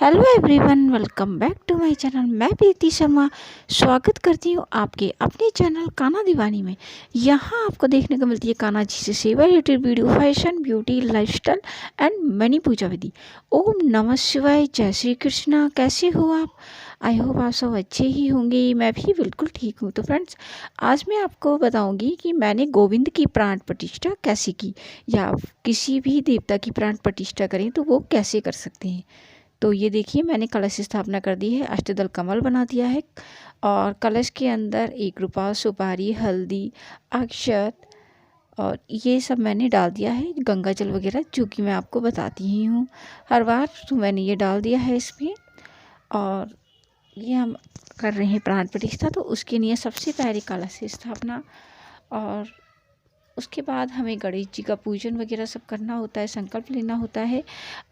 Hello everyone, welcome back to my channel. मैं प्रीति शर्मा स्वागत करती हूँ आपके अपने चैनल कान्हा दीवानी में। यहाँ आपको देखने को मिलती है कान्हा जी से सेवा related video, fashion, beauty, lifestyle and money पूजा विधि। ओम नमः शिवाय, जय श्री कृष्णा। कैसे हो आप? आई होप आप सब अच्छे ही होंगे। मैं भी बिल्कुल ठीक हूँ। तो फ्रेंड्स, आज मैं आपको बताऊँगी कि मैंने गोविंद की प्राण प्रतिष्ठा कैसे की, या किसी भी देवता की प्राण प्रतिष्ठा करें तो वो कैसे कर सकते हैं। तो ये देखिए, मैंने कलश स्थापना कर दी है, अष्टदल कमल बना दिया है और कलश के अंदर 1 रुपया, सुपारी, हल्दी, अक्षत और ये सब मैंने डाल दिया है, गंगा जल वगैरह, जो कि मैं आपको बताती ही हूँ हर बार। तो मैंने ये डाल दिया है इसमें और ये हम कर रहे हैं प्राण प्रतिष्ठा। तो उसके लिए सबसे पहले कलश स्थापना और उसके बाद हमें गणेश जी का पूजन वगैरह सब करना होता है, संकल्प लेना होता है।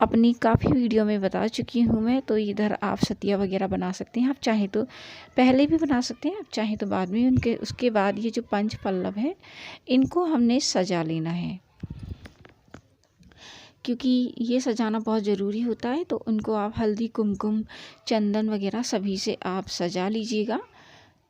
अपनी काफ़ी वीडियो में बता चुकी हूँ मैं। तो इधर आप सतिया वगैरह बना सकते हैं, आप चाहें तो पहले भी बना सकते हैं, आप चाहें तो बाद में। उसके बाद ये जो 5 पल्लव है इनको हमने सजा लेना है, क्योंकि ये सजाना बहुत ज़रूरी होता है। तो उनको आप हल्दी, कुमकुम, चंदन वगैरह सभी से आप सजा लीजिएगा।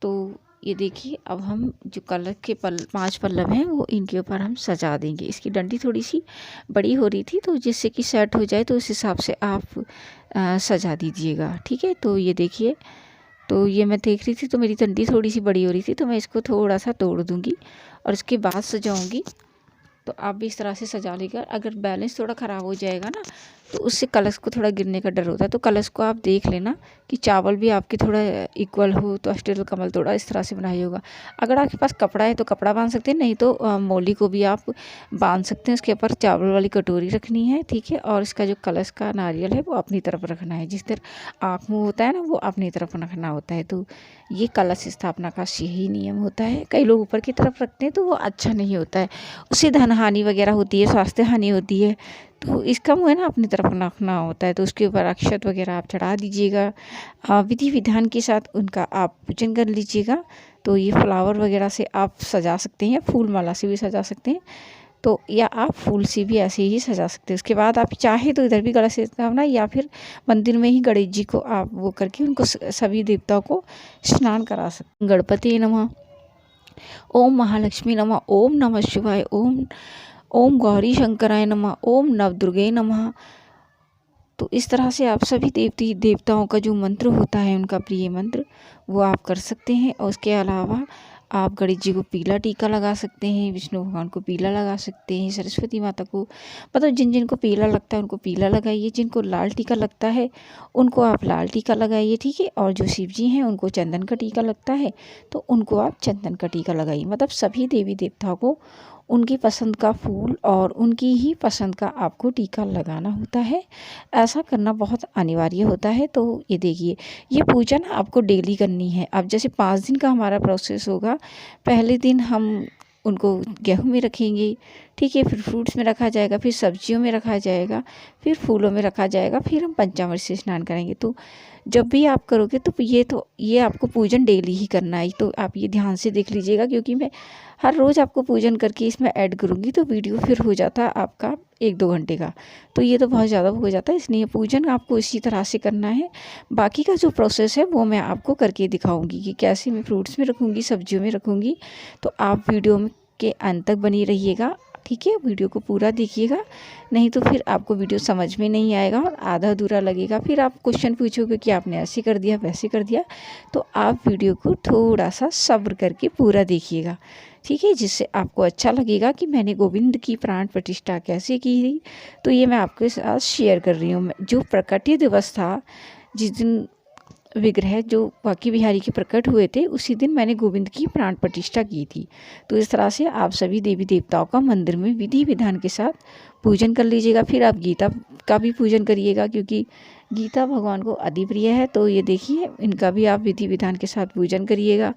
तो ये देखिए, अब हम जो कलर के 5 पल्लव हैं वो इनके ऊपर हम सजा देंगे। इसकी डंडी थोड़ी सी बड़ी हो रही थी, तो जिससे कि सेट हो जाए तो उस हिसाब से आप सजा दीजिएगा, ठीक है। तो ये देखिए, तो ये मैं देख रही थी तो मेरी डंडी थोड़ी सी बड़ी हो रही थी, तो मैं इसको थोड़ा सा तोड़ दूँगी और उसके बाद सजाऊँगी। तो आप भी इस तरह से सजा लेकर, अगर बैलेंस थोड़ा ख़राब हो जाएगा ना तो उससे कलश को थोड़ा गिरने का डर होता है। तो कलश को आप देख लेना कि चावल भी आपके थोड़ा इक्वल हो। तो अष्टदल कमल थोड़ा इस तरह से बनाइए होगा। अगर आपके पास कपड़ा है तो कपड़ा बांध सकते हैं, नहीं तो मौली को भी आप बांध सकते हैं। उसके ऊपर चावल वाली कटोरी रखनी है, ठीक है। और इसका जो कलश का नारियल है वो अपनी तरफ रखना है, जिस तरह आँख मुँह होता है ना वो अपनी तरफ रखना होता है। तो ये कलश स्थापना का यही नियम होता है। कई लोग ऊपर की तरफ रखते हैं तो वो अच्छा नहीं होता है, उससे धन हानि वगैरह होती है, स्वास्थ्य हानि होती है। तो इसका मुँह है ना अपनी तरफ रखना होता है। तो उसके ऊपर अक्षत वगैरह आप चढ़ा दीजिएगा, विधि विधान के साथ उनका आप पूजन कर लीजिएगा। तो ये फ्लावर वगैरह से आप सजा सकते हैं, या फूल माला से भी सजा सकते हैं, तो या आप फूल से भी ऐसे ही सजा सकते हैं। उसके बाद आप चाहे तो इधर भी कलश स्थापना, या फिर मंदिर में ही गणेश जी को आप वो करके उनको सभी देवताओं को स्नान करा सकते हैं। गणपति नमः, ओम महालक्ष्मी नमः, ओम नमः शिवाय, ओम ओम गौरी शंकराय नमः, ओम नवदुर्गे नमः। तो इस तरह से आप सभी देवताओं का जो मंत्र होता है, उनका प्रिय मंत्र, वो आप कर सकते हैं। और उसके अलावा आप गणेश जी को पीला टीका लगा सकते हैं, विष्णु भगवान को पीला लगा सकते हैं, सरस्वती माता को, मतलब जिन जिनको पीला लगता है उनको पीला लगाइए, जिनको लाल टीका लगता है उनको आप लाल टीका लगाइए, ठीक है। और जो शिव जी हैं उनको चंदन का टीका लगता है तो उनको आप चंदन का टीका लगाइए। मतलब सभी देवी देवताओं को उनकी पसंद का फूल और उनकी ही पसंद का आपको टीका लगाना होता है। ऐसा करना बहुत अनिवार्य होता है। तो ये देखिए, ये पूजन आपको डेली करनी है। अब जैसे 5 दिन का हमारा प्रोसेस होगा। पहले दिन हम उनको गेहूं में रखेंगे, ठीक है, फिर फ्रूट्स में रखा जाएगा, फिर सब्जियों में रखा जाएगा, फिर फूलों में रखा जाएगा, फिर हम पंचामृत से स्नान करेंगे। तो जब भी आप करोगे तो ये आपको पूजन डेली ही करना है। तो आप ये ध्यान से देख लीजिएगा, क्योंकि मैं हर रोज़ आपको पूजन करके इसमें ऐड करूँगी तो वीडियो फिर हो जाता है आपका 1-2 घंटे का। तो ये तो बहुत ज़्यादा हो जाता है, इसलिए पूजन आपको इसी तरह से करना है। बाकी का जो प्रोसेस है वो मैं आपको करके दिखाऊंगी कि कैसे मैं फ्रूट्स में रखूँगी, सब्जियों में रखूँगी। तो आप वीडियो के अंत तक बनी रहिएगा, ठीक है। वीडियो को पूरा देखिएगा, नहीं तो फिर आपको वीडियो समझ में नहीं आएगा और आधा अधूरा लगेगा। फिर आप क्वेश्चन पूछोगे कि आपने ऐसे कर दिया, वैसे कर दिया। तो आप वीडियो को थोड़ा सा सब्र करके पूरा देखिएगा, ठीक है, जिससे आपको अच्छा लगेगा कि मैंने गोविंद की प्राण प्रतिष्ठा कैसे की थी। तो ये मैं आपके साथ शेयर कर रही हूँ। जो प्रकटीय दिवस था, जिस दिन विग्रह जो बांके बिहारी के प्रकट हुए थे, उसी दिन मैंने गोविंद की प्राण प्रतिष्ठा की थी। तो इस तरह से आप सभी देवी देवताओं का मंदिर में विधि विधान के साथ पूजन कर लीजिएगा। फिर आप गीता का भी पूजन करिएगा, क्योंकि गीता भगवान को अति प्रिय है। तो ये देखिए, इनका भी आप विधि विधान के साथ पूजन करिएगा।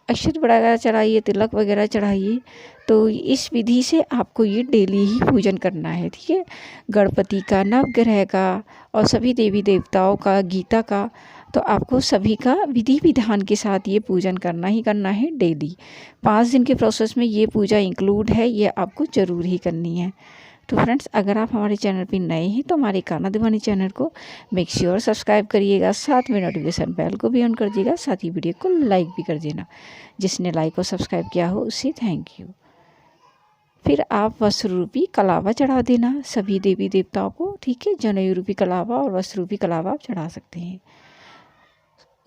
अक्षत वगैरह चढ़ाइए, तिलक वगैरह चढ़ाइए। तो इस विधि से आपको ये डेली ही पूजन करना है, ठीक है। गणपति का, नवग्रह का और सभी देवी देवताओं का, गीता का, तो आपको सभी का विधि विधान के साथ ये पूजन करना ही करना है डेली। 5 दिन के प्रोसेस में ये पूजा इंक्लूड है, ये आपको ज़रूर ही करनी है। तो फ्रेंड्स, अगर आप हमारे चैनल पे नए हैं तो हमारे कान्हा दीवानी चैनल को मेक श्योर सब्सक्राइब करिएगा, साथ में नोटिफिकेशन बेल को भी ऑन कर दीजिएगा, साथ ही वीडियो को लाइक भी कर देना। जिसने लाइक और सब्सक्राइब किया हो उसे थैंक यू। फिर आप वस्त्र रूपी कलावा चढ़ा देना सभी देवी देवताओं को, ठीक है। जनेऊ रूपी कलावा और वस्त्र रूपी कलावा आप चढ़ा सकते हैं।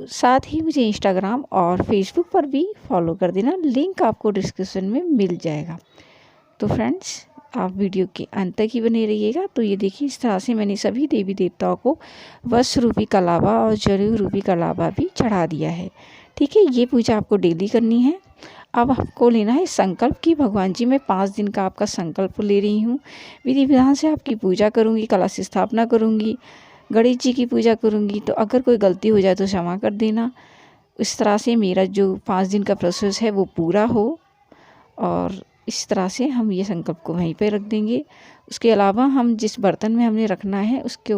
साथ ही मुझे इंस्टाग्राम और फेसबुक पर भी फॉलो कर देना, लिंक आपको डिस्क्रिप्शन में मिल जाएगा। तो फ्रेंड्स, आप वीडियो के अंत तक ही बने रहिएगा। तो ये देखिए, इस तरह से मैंने सभी देवी देवताओं को वस्त्र रूपी कलावा और जनेऊ रूपी कलावा भी चढ़ा दिया है, ठीक है। ये पूजा आपको डेली करनी है। अब आपको लेना है संकल्प कि भगवान जी, मैं 5 दिन का आपका संकल्प ले रही हूँ। विधि विधान से आपकी पूजा करूँगी, कलश स्थापना करूँगी, गणेश जी की पूजा करूँगी। तो अगर कोई गलती हो जाए तो क्षमा कर देना। इस तरह से मेरा जो 5 दिन का प्रोसेस है वो पूरा हो, और इस तरह से हम ये संकल्प को वहीं पे रख देंगे। उसके अलावा हम जिस बर्तन में हमने रखना है उसके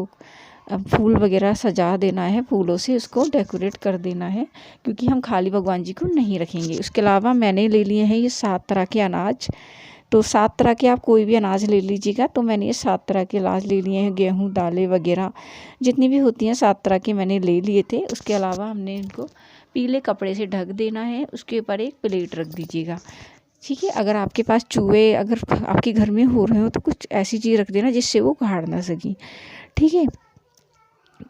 फूल वगैरह सजा देना है, फूलों से उसको डेकोरेट कर देना है, क्योंकि हम खाली भगवान जी को नहीं रखेंगे। उसके अलावा मैंने ले लिए हैं ये 7 तरह के अनाज। तो 7 तरह के आप कोई भी अनाज ले लीजिएगा। तो मैंने ये 7 तरह के अनाज ले लिए हैं, गेहूँ, दालें वगैरह जितनी भी होती हैं 7 तरह के मैंने ले लिए थे। उसके अलावा हमने इनको पीले कपड़े से ढक देना है, उसके ऊपर एक प्लेट रख दीजिएगा, ठीक है। अगर आपके पास चूहे अगर आपके घर में हो रहे हो तो कुछ ऐसी चीज़ रख देना जिससे वो गाड़ ना सकें, ठीक है।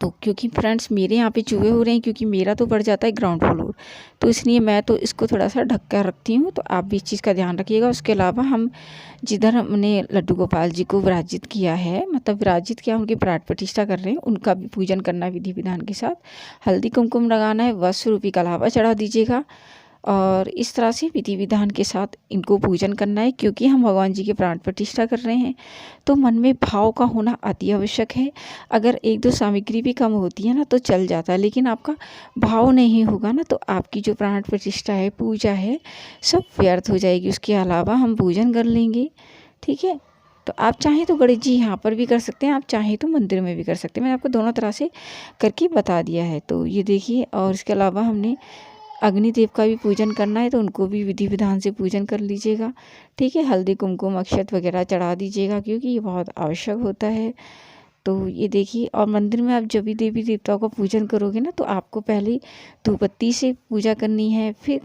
तो क्योंकि फ्रेंड्स मेरे यहाँ पे चूहे हो रहे हैं, क्योंकि मेरा तो पड़ जाता है ग्राउंड फ्लोर, तो इसलिए मैं तो इसको थोड़ा सा ढक कर रखती हूँ। तो आप भी इस चीज़ का ध्यान रखिएगा। उसके अलावा हम जिधर हमने लड्डू गोपाल जी को विराजित किया है, मतलब विराजित किया, उनकी प्राण प्रतिष्ठा कर रहे हैं, उनका भी पूजन करना है विधि विधान के साथ। हल्दी कुमकुम लगाना है, वस्त्र रूपी कलावा चढ़ा दीजिएगा, और इस तरह से विधि विधान के साथ इनको पूजन करना है। क्योंकि हम भगवान जी के प्राण प्रतिष्ठा कर रहे हैं तो मन में भाव का होना अति आवश्यक है। अगर 1-2 सामग्री भी कम होती है ना तो चल जाता है, लेकिन आपका भाव नहीं होगा ना तो आपकी जो प्राण प्रतिष्ठा है, पूजा है, सब व्यर्थ हो जाएगी। उसके अलावा हम पूजन कर लेंगे, ठीक है। तो आप चाहें तो गणेश जी यहाँ पर भी कर सकते हैं, आप चाहें तो मंदिर में भी कर सकते हैं। मैंने आपको दोनों तरह से करके बता दिया है। तो ये देखिए, और इसके अलावा हमने अग्निदेव का भी पूजन करना है, तो उनको भी विधि विधान से पूजन कर लीजिएगा, ठीक है। हल्दी कुमकुम अक्षत वगैरह चढ़ा दीजिएगा, क्योंकि ये बहुत आवश्यक होता है। तो ये देखिए, और मंदिर में आप जब भी देवी देवताओं का पूजन करोगे ना तो आपको पहले धूपबत्ती से पूजा करनी है, फिर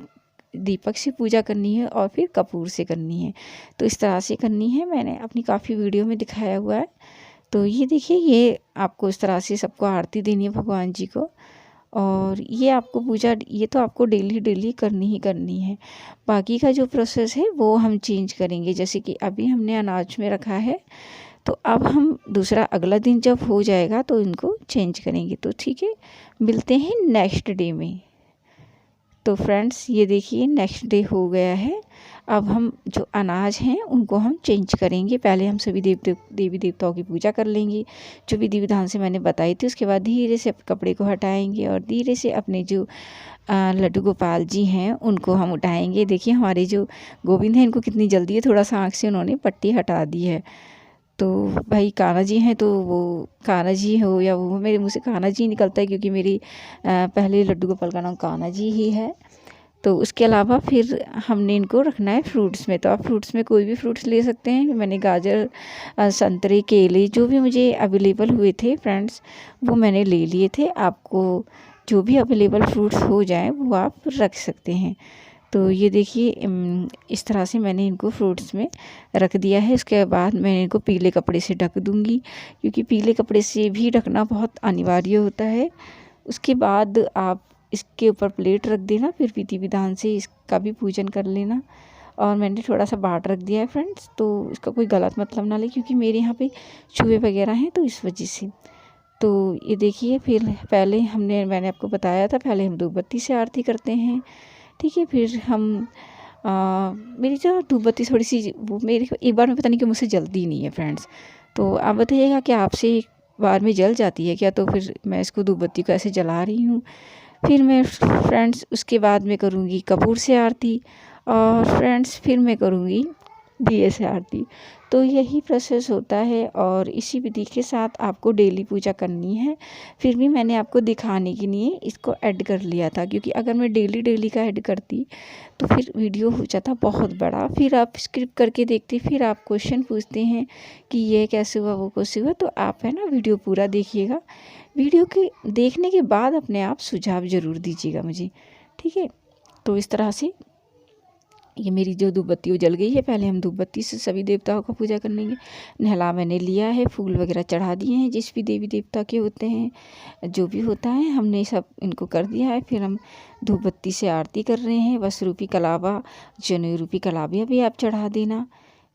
दीपक से पूजा करनी है, और फिर कपूर से करनी है। तो इस तरह से करनी है, मैंने अपनी काफ़ी वीडियो में दिखाया हुआ है। तो ये देखिए, ये आपको इस तरह से सबको आरती देनी है भगवान जी को, और ये आपको पूजा, ये तो आपको डेली डेली करनी ही करनी है। बाकी का जो प्रोसेस है वो हम चेंज करेंगे। जैसे कि अभी हमने अनाज में रखा है, तो अब हम दूसरा अगला दिन जब हो जाएगा तो इनको चेंज करेंगे। तो ठीक है, मिलते हैं नेक्स्ट डे में। तो फ्रेंड्स, ये देखिए नेक्स्ट डे हो गया है। अब हम जो अनाज हैं उनको हम चेंज करेंगे। पहले हम सभी देवी देवताओं की पूजा कर लेंगे जो विधि विधान से मैंने बताई थी। उसके बाद धीरे से कपड़े को हटाएंगे और धीरे से अपने जो लड्डू गोपाल जी हैं उनको हम उठाएंगे। देखिए हमारे जो गोविंद हैं, इनको कितनी जल्दी है, थोड़ा सा आँख से उन्होंने पट्टी हटा दी है। तो भाई कान्हा जी हैं, तो वो कान्हा जी हो या वो, मेरे मुँह से कान्हा जी निकलता है, क्योंकि मेरी पहले लड्डू गोपाल का नाम कान्हा जी ही है। तो उसके अलावा फिर हमने इनको रखना है फ्रूट्स में। तो आप फ्रूट्स में कोई भी फ्रूट्स ले सकते हैं। मैंने गाजर, संतरे, केले जो भी मुझे अवेलेबल हुए थे फ्रेंड्स, वो मैंने ले लिए थे। आपको जो भी अवेलेबल फ्रूट्स हो जाए वो आप रख सकते हैं। तो ये देखिए, इस तरह से मैंने इनको फ्रूट्स में रख दिया है। उसके बाद मैं इनको पीले कपड़े से ढक दूँगी, क्योंकि पीले कपड़े से भी ढकना बहुत अनिवार्य होता है। उसके बाद आप इसके ऊपर प्लेट रख देना, फिर विधि विधान से इसका भी पूजन कर लेना। और मैंने थोड़ा सा बाट रख दिया है फ्रेंड्स, तो इसका कोई गलत मतलब ना ले, क्योंकि मेरे यहाँ पे चूहे वगैरह हैं, तो इस वजह से। तो ये देखिए, फिर पहले मैंने आपको बताया था, पहले हम धूपबत्ती से आरती करते हैं, ठीक है। फिर हम मेरी जो धूपबत्ती थोड़ी सी वो मेरी एक बार में पता नहीं कि मुझसे जलती नहीं है फ्रेंड्स। तो आप बताइएगा कि आपसे एक बार में जल जाती है क्या? तो फिर मैं इसको धूपबत्ती को ऐसे जला रही हूँ। फिर मैं फ्रेंड्स उसके बाद मैं करूँगी कपूर से आरती, और फ्रेंड्स फिर मैं करूँगी दिए से आरती। तो यही प्रोसेस होता है और इसी विधि के साथ आपको डेली पूजा करनी है। फिर भी मैंने आपको दिखाने के लिए इसको ऐड कर लिया था, क्योंकि अगर मैं डेली का ऐड करती तो फिर वीडियो हो जाता बहुत बड़ा। फिर आप स्क्रिप्ट करके देखते, फिर आप क्वेश्चन पूछते हैं कि ये कैसे हुआ, वो कैसे हुआ। तो आप है ना वीडियो पूरा देखिएगा। वीडियो के देखने के बाद अपने आप सुझाव ज़रूर दीजिएगा मुझे, ठीक है। तो इस तरह से ये मेरी जो धूप बत्ती जल गई है। पहले हम धूप बत्ती से सभी देवताओं का पूजा कर लेंगे। नहला मैंने लिया है, फूल वगैरह चढ़ा दिए हैं, जिस भी देवी देवता के होते हैं, जो भी होता है हमने सब इनको कर दिया है। फिर हम धूप बत्ती से आरती कर रहे हैं। वस्त्र रूपी कलावा, जनेऊ रूपी कलावा भी आप चढ़ा देना,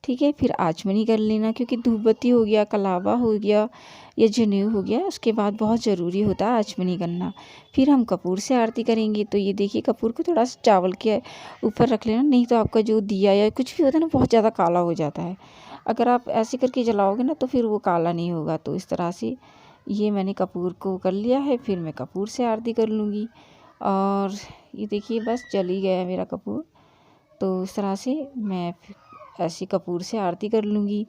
ठीक है। फिर आचमनी कर लेना, क्योंकि धूप बत्ती हो गया, कलावा हो गया या जनेऊ हो गया, उसके बाद बहुत ज़रूरी होता है आचमनी करना। फिर हम कपूर से आरती करेंगे। तो ये देखिए, कपूर को थोड़ा सा चावल के ऊपर रख लेना, नहीं तो आपका जो दिया या कुछ भी होता है ना, बहुत ज़्यादा काला हो जाता है। अगर आप ऐसे करके जलाओगे ना तो फिर वो काला नहीं होगा। तो इस तरह से ये मैंने कपूर को कर लिया है। फिर मैं कपूर से आरती कर लूँगी। और ये देखिए, बस जल ही गया है मेरा कपूर। तो इस तरह से मैं ऐसी कपूर से आरती कर लूँगी।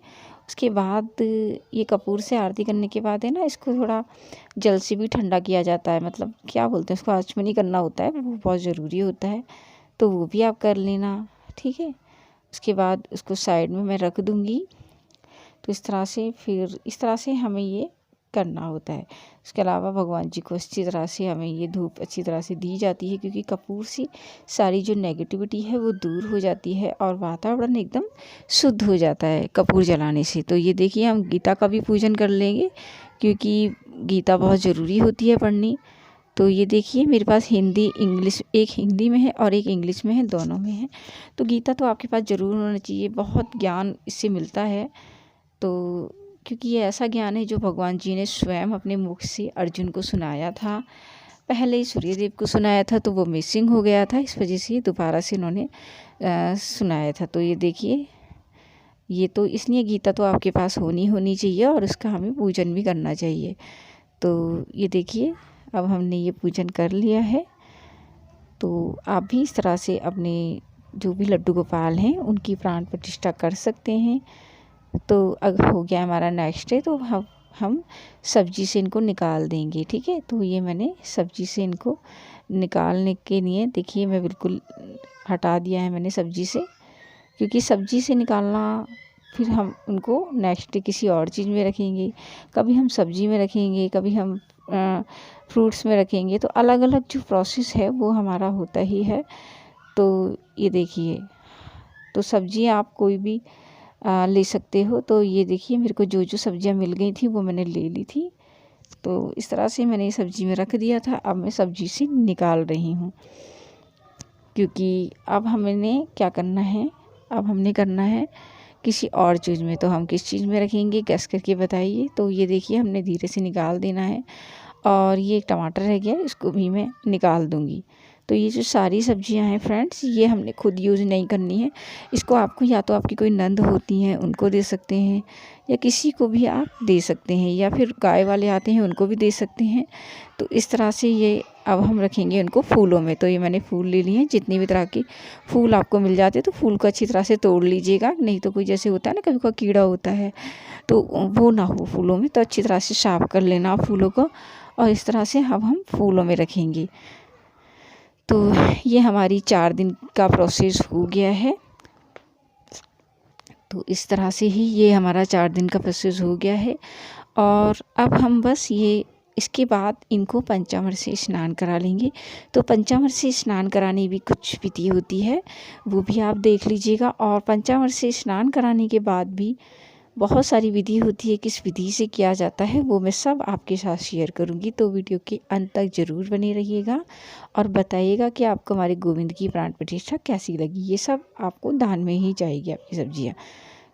उसके बाद ये कपूर से आरती करने के बाद है ना, इसको थोड़ा जल से भी ठंडा किया जाता है, मतलब क्या बोलते हैं उसको, आचमनी करना होता है, वो बहुत ज़रूरी होता है। तो वो भी आप कर लेना, ठीक है। उसके बाद उसको साइड में मैं रख दूँगी। तो इस तरह से फिर इस तरह से हमें ये करना होता है। उसके अलावा भगवान जी को अच्छी तरह से हमें ये धूप अच्छी तरह से दी जाती है, क्योंकि कपूर से सारी जो नेगेटिविटी है वो दूर हो जाती है और वातावरण एकदम शुद्ध हो जाता है कपूर जलाने से। तो ये देखिए, हम गीता का भी पूजन कर लेंगे, क्योंकि गीता बहुत ज़रूरी होती है पढ़नी। तो ये देखिए, मेरे पास हिंदी इंग्लिश, एक हिंदी में है और एक इंग्लिश में है, दोनों में है। तो गीता तो आपके पास ज़रूर होना चाहिए, बहुत ज्ञान इससे मिलता है। तो क्योंकि ये ऐसा ज्ञान है जो भगवान जी ने स्वयं अपने मुख से अर्जुन को सुनाया था। पहले ही सूर्यदेव को सुनाया था, तो वो मिसिंग हो गया था, इस वजह से दोबारा से इन्होंने सुनाया था। तो ये देखिए, ये तो इसलिए गीता तो आपके पास होनी चाहिए और उसका हमें पूजन भी करना चाहिए। तो ये देखिए, अब हमने ये पूजन कर लिया है। तो आप भी इस तरह से अपने जो भी लड्डू गोपाल हैं उनकी प्राण प्रतिष्ठा कर सकते हैं। तो अब हो गया हमारा नेक्स्ट डे, तो हम सब्जी से इनको निकाल देंगे, ठीक है। तो ये मैंने सब्जी से इनको निकालने के लिए, देखिए मैं बिल्कुल हटा दिया है मैंने सब्जी से, क्योंकि सब्जी से निकालना, फिर हम उनको नेक्स्ट डे किसी और चीज़ में रखेंगे। कभी हम सब्जी में रखेंगे, कभी हम फ्रूट्स में रखेंगे। तो अलग अलग जो प्रोसेस है वो हमारा होता ही है। तो ये देखिए, तो सब्जी आप कोई भी ले सकते हो। तो ये देखिए, मेरे को जो जो सब्जियां मिल गई थी वो मैंने ले ली थी। तो इस तरह से मैंने सब्जी में रख दिया था। अब मैं सब्जी से निकाल रही हूँ, क्योंकि अब हमने क्या करना है, अब हमने करना है किसी और चीज़ में। तो हम किस चीज़ में रखेंगे, गैस करके बताइए। तो ये देखिए, हमने धीरे से निकाल देना है। और ये एक टमाटर रह गया, इसको भी मैं निकाल दूँगी। तो ये जो सारी सब्जियां हैं फ्रेंड्स, ये हमने खुद यूज़ नहीं करनी है। इसको आपको या तो आपकी कोई नंद होती हैं उनको दे सकते हैं, या किसी को भी आप दे सकते हैं, या फिर गाय वाले आते हैं उनको भी दे सकते हैं। तो इस तरह से ये अब हम रखेंगे उनको फूलों में। तो ये मैंने फूल ले लिए हैं, जितनी भी तरह के फूल आपको मिल जाते हैं तो फूल को अच्छी तरह से तोड़ लीजिएगा, नहीं तो कोई जैसे होता है ना, कभी कोई कीड़ा होता है तो वो ना हो फूलों में। तो अच्छी तरह से साफ कर लेना फूलों को, और इस तरह से अब हम फूलों में रखेंगे। तो ये हमारी 4 दिन का प्रोसेस हो गया है। तो इस तरह से ही ये हमारा 4 दिन का प्रोसेस हो गया है। और अब हम बस ये इसके बाद इनको पंचामृत से स्नान करा लेंगे। तो पंचामृत से स्नान कराने भी कुछ विधि होती है, वो भी आप देख लीजिएगा। और पंचामृत से स्नान कराने के बाद भी बहुत सारी विधि होती है, किस विधि से किया जाता है वो मैं सब आपके साथ शेयर करूंगी। तो वीडियो के अंत तक ज़रूर बने रहिएगा और बताइएगा कि आपको हमारे गोविंद की प्राण प्रतिष्ठा कैसी लगी। ये सब आपको दान में ही जाएगी आपकी सब्जियां।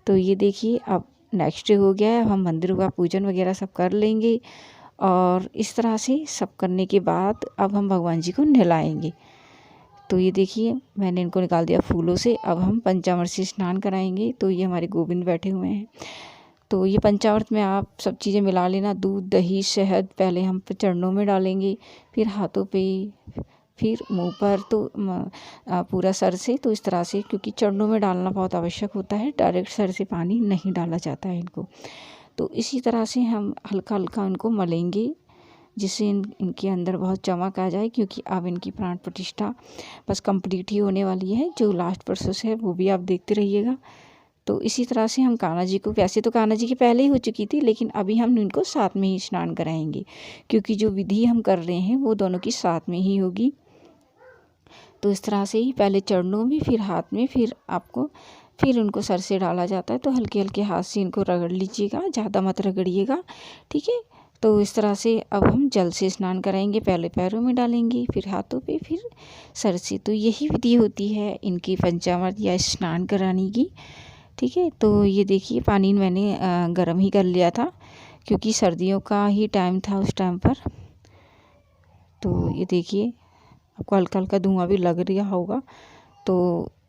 तो ये देखिए, अब नेक्स्ट डे हो गया है, अब हम मंदिरों का पूजन वगैरह सब कर लेंगे। और इस तरह से सब करने के बाद अब हम भगवान जी को नहलाएंगे। तो ये देखिए, मैंने इनको निकाल दिया फूलों से। अब हम पंचामृत से स्नान कराएंगे। तो ये हमारे गोविंद बैठे हुए हैं। तो ये पंचामृत में आप सब चीज़ें मिला लेना, दूध, दही, शहद पहले हम चरणों में डालेंगे, फिर हाथों पे, फिर मुंह पर तो पूरा सर से, तो इस तरह से, क्योंकि चरणों में डालना बहुत आवश्यक होता है, डायरेक्ट सर से पानी नहीं डाला जाता है इनको। तो इसी तरह से हम हल्का हल्का इनको मलेंगे, जिससे इनके अंदर बहुत चमक आ जाए, क्योंकि अब इनकी प्राण प्रतिष्ठा बस कंप्लीट ही होने वाली है। जो लास्ट प्रोसेस है वो भी आप देखते रहिएगा। तो इसी तरह से हम कान्हा जी को, वैसे तो कान्हा जी की पहले ही हो चुकी थी, लेकिन अभी हम इनको साथ में ही स्नान कराएंगे, क्योंकि जो विधि हम कर रहे हैं वो दोनों की साथ में ही होगी। तो इस तरह से ही पहले चरणों में, फिर हाथ में, फिर उनको सर से डाला जाता है। तो हल्के हल्के हाथ से इनको रगड़ लीजिएगा, ज़्यादा मत रगड़िएगा, ठीक है। तो इस तरह से अब हम जल से स्नान कराएंगे, पहले पैरों में डालेंगे, फिर हाथों पे, फिर सर से। तो यही विधि होती है इनकी पंचामृत या स्नान कराने की, ठीक है। तो ये देखिए पानी मैंने गर्म ही कर लिया था, क्योंकि सर्दियों का ही टाइम था उस टाइम पर। तो ये देखिए आपको हल्का हल्का धुआं भी लग रहा होगा। तो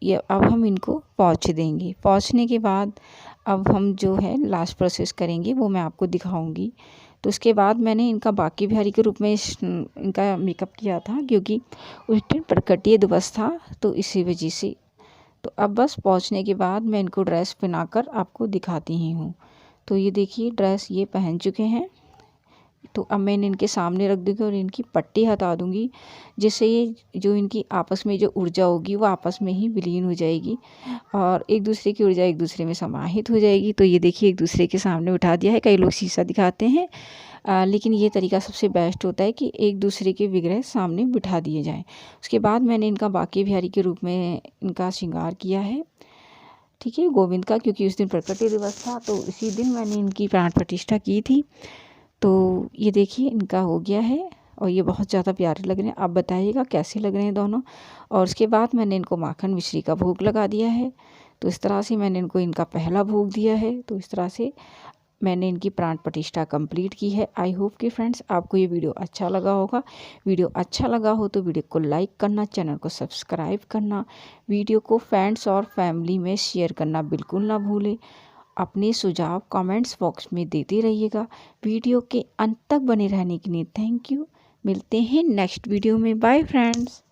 ये अब हम इनको पोंछ देंगे। पोंछने के बाद अब हम जो है लास्ट प्रोसेस करेंगे, वो मैं आपको दिखाऊंगी। तो उसके बाद मैंने इनका बाकी बिहारी के रूप में इनका मेकअप किया था, क्योंकि उस दिन प्रकटीय दिवस था, तो इसी वजह से। तो अब बस पहुंचने के बाद मैं इनको ड्रेस पहनाकर आपको दिखाती ही हूँ। तो ये देखिए ड्रेस ये पहन चुके हैं। तो अब मैं इनके सामने रख दूँगी और इनकी पट्टी हटा दूँगी, जिससे ये जो इनकी आपस में जो ऊर्जा होगी वो आपस में ही विलीन हो जाएगी, और एक दूसरे की ऊर्जा एक दूसरे में समाहित हो जाएगी। तो ये देखिए एक दूसरे के सामने उठा दिया है। कई लोग शीशा दिखाते हैं, लेकिन ये तरीका सबसे बेस्ट होता है कि एक दूसरे के विग्रह सामने बिठा दिए जाएं। उसके बाद मैंने इनका बाकी बिहारी के रूप में इनका श्रृंगार किया है, ठीक है, गोविंद का, क्योंकि उस दिन प्रकटी दिवस था, तो इसी दिन मैंने इनकी प्राण प्रतिष्ठा की थी। तो ये देखिए इनका हो गया है, और ये बहुत ज़्यादा प्यारे लग रहे हैं। आप बताइएगा कैसे लग रहे हैं दोनों। और उसके बाद मैंने इनको माखन मिश्री का भोग लगा दिया है। तो इस तरह से मैंने इनको इनका पहला भोग दिया है। तो इस तरह से मैंने इनकी प्राण प्रतिष्ठा कंप्लीट की है। आई होप कि फ्रेंड्स आपको ये वीडियो अच्छा लगा होगा। वीडियो अच्छा लगा हो तो वीडियो को लाइक करना, चैनल को सब्सक्राइब करना, वीडियो को फ्रेंड्स और फैमिली में शेयर करना बिल्कुल ना भूलें। अपने सुझाव कमेंट्स बॉक्स में देते रहिएगा। वीडियो के अंत तक बने रहने के लिए थैंक यू। मिलते हैं नेक्स्ट वीडियो में। Bye friends.